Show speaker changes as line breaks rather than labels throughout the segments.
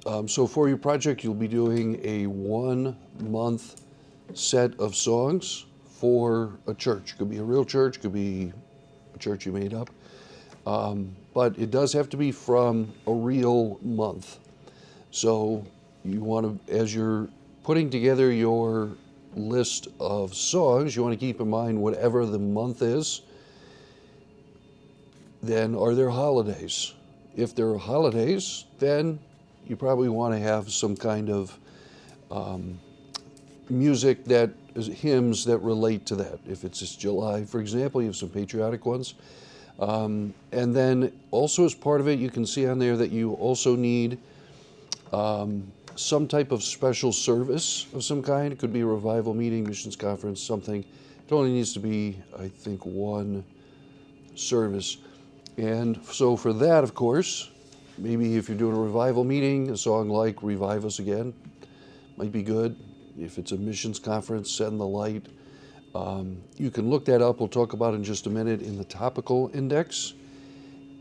So for your project, you'll be doing a 1 month set of songs for a church. Could be a real church, could be a church you made up. But it does have to be from a real month. So you want to, as you're putting together your list of songs, you want to keep in mind whatever the month is. Then are there holidays? If there are holidays, then you probably want to have some kind of music that is hymns that relate to that. If it's just July, for example, you have some patriotic ones. And then also as part of it, you can see on there that you also need some type of special service of some kind. It could be a revival meeting, missions conference, something. It only needs to be, I think, one service. And so for that, of course, maybe if you're doing a revival meeting, a song like Revive Us Again might be good. If it's a missions conference, Send the Light. You can look that up. We'll talk about it in just a minute in the topical index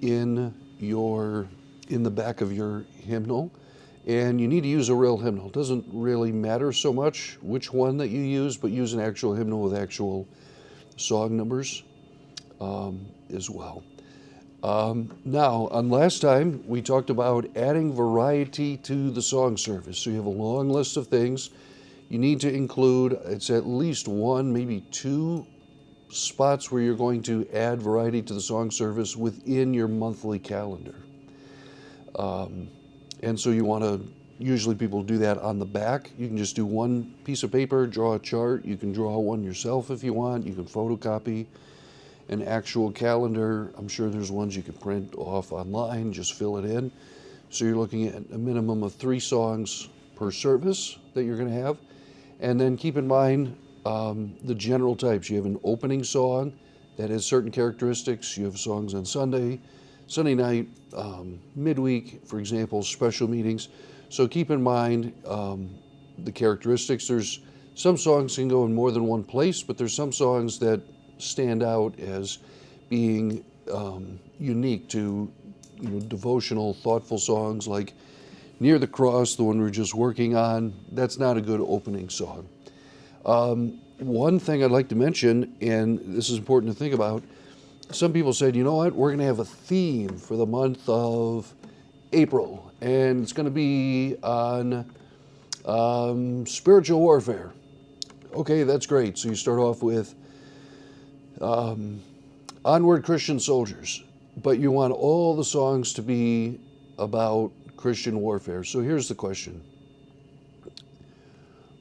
in the back of your hymnal. And you need to use a real hymnal. It doesn't really matter so much which one that you use, but use an actual hymnal with actual song numbers as well. Now, on last time, we talked about adding variety to the song service. So you have a long list of things. You need to include, it's at least one, maybe two spots where you're going to add variety to the song service within your monthly calendar. And so you want to, usually people do that on the back. You can just do one piece of paper, draw a chart. You can draw one yourself if you want. You can photocopy an actual calendar. I'm sure there's ones you can print off online, just fill it in. So you're looking at a minimum of 3 songs per service that you're going to have. And then keep in mind the general types. You have an opening song that has certain characteristics. You have songs on Sunday night, midweek, for example, special meetings. So keep in mind the characteristics. There's some songs can go in more than one place, but there's some songs that stand out as being unique to devotional, thoughtful songs like Near the Cross, the one we're just working on. That's not a good opening song. One thing I'd like to mention, and this is important to think about, some people said, you know what, we're going to have a theme for the month of April, and it's going to be on spiritual warfare. Okay, that's great. So you start off with Onward Christian Soldiers, but you want all the songs to be about Christian warfare. So here's the question.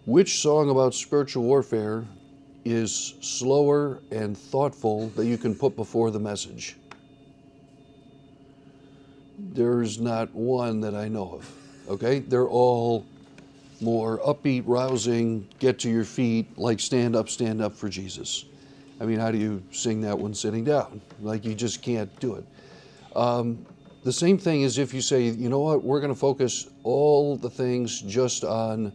Which song about spiritual warfare is slower and thoughtful that you can put before the message? There's not one that I know of, okay? They're all more upbeat, rousing, get to your feet, like stand up for Jesus. I mean, how do you sing that when sitting down? Like, you just can't do it. The same thing is if you say, you know what, we're going to focus all the things just on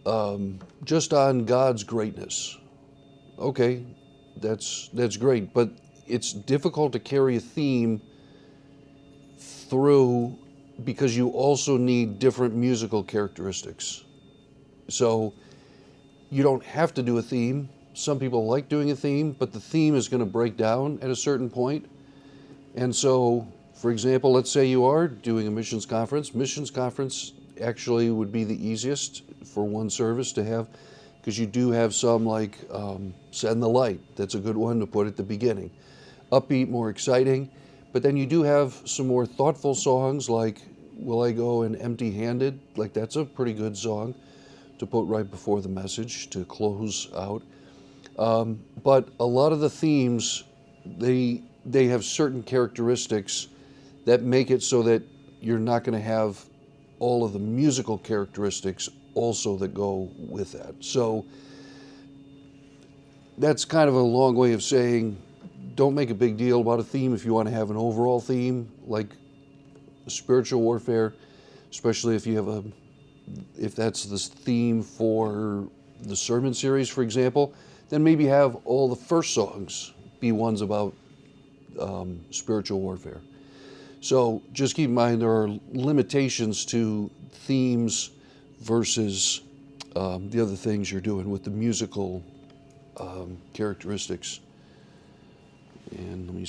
God's greatness. Okay, that's great, but it's difficult to carry a theme through because you also need different musical characteristics. So you don't have to do a theme. Some people like doing a theme, but the theme is going to break down at a certain point. And so, for example, let's say you are doing a missions conference. Missions conference actually would be the easiest for one service to have, because you do have some like Send the Light. That's a good one to put at the beginning. Upbeat, more exciting. But then you do have some more thoughtful songs like Will I Go in Empty-Handed? Like, that's a pretty good song to put right before the message to close out. But a lot of the themes, they have certain characteristics that make it so that you're not going to have all of the musical characteristics also that go with that. So that's kind of a long way of saying, don't make a big deal about a theme if you want to have an overall theme, like spiritual warfare, especially if that's the theme for the sermon series, for example, then maybe have all the first songs be ones about spiritual warfare. So just keep in mind there are limitations to themes versus the other things you're doing with the musical characteristics. And let me